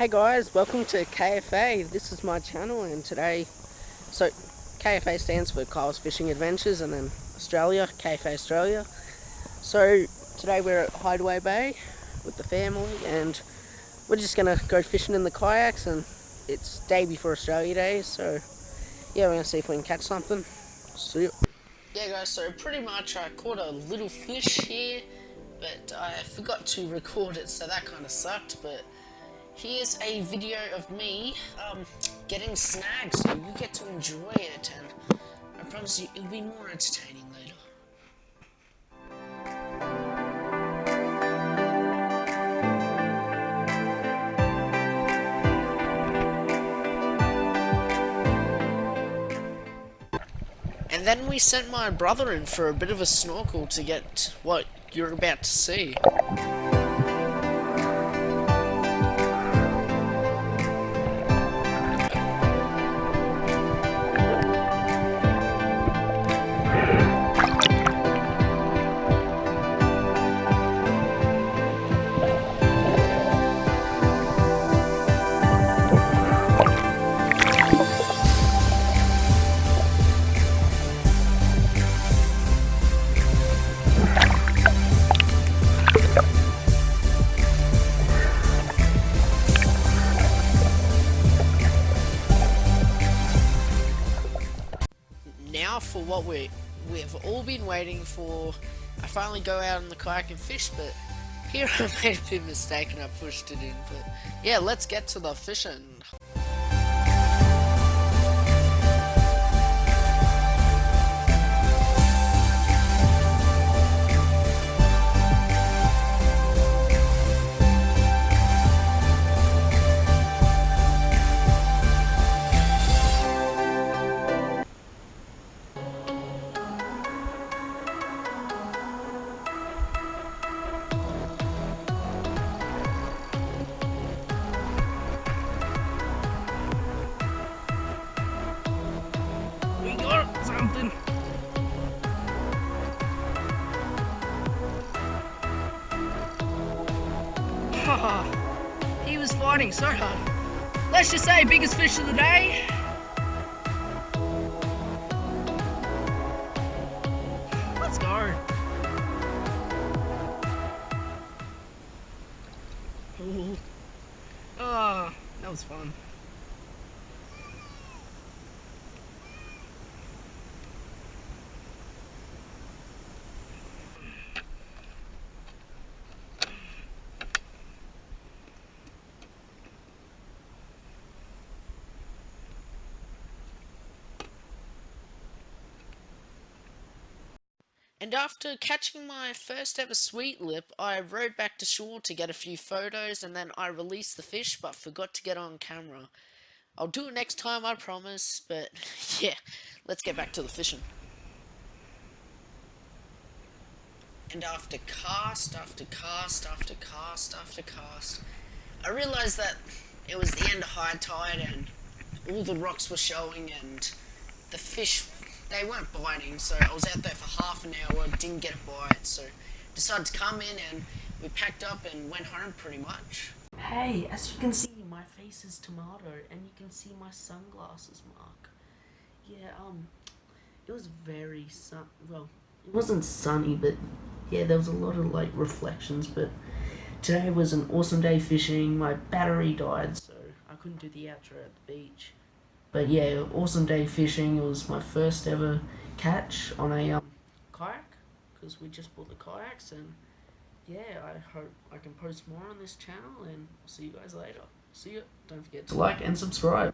Hey guys, welcome to KFA. This is my channel, and today, KFA stands for Kyle's Fishing Adventures, and then Australia, KFA Australia. So today we're at Hydeaway Bay with the family, and we're just gonna go fishing in the kayaks, and it's day before Australia Day, so yeah, we're gonna see if we can catch something. See ya. Yeah guys, so pretty much I caught a little fish here, but I forgot to record it, so that kind of sucked, but here's a video of me getting snagged, so you get to enjoy it, and I promise you it'll be more entertaining later. And then we sent my brother in for a bit of a snorkel to get what you're about to see. Now for what we've all been waiting for. I finally go out on the kayak and fish, but here I made a big mistake and I pushed it in. But yeah, let's get to the fishing. We got something. He was fighting so hard. Let's just say biggest fish of the day. Let's go. Ooh. Oh, that was fun. And after catching my first ever sweet lip, I rode back to shore to get a few photos, and then I released the fish but forgot to get on camera. I'll do it next time, I promise, but yeah, let's get back to the fishing. And after cast after cast after cast after cast, I realised that it was the end of high tide and all the rocks were showing and the fish, they weren't biting, so I was out there for half an hour, didn't get a bite, so decided to come in and we packed up and went home pretty much. Hey, as you can see, my face is tomato and you can see my sunglasses mark. Yeah, it was very well, it wasn't sunny, but yeah, there was a lot of like reflections, but today was an awesome day fishing. My battery died, so I couldn't do the outro at the beach. But yeah, awesome day fishing. It was my first ever catch on a kayak, because we just bought the kayaks, and yeah, I hope I can post more on this channel, and I'll see you guys later. See ya. Don't forget to like and subscribe.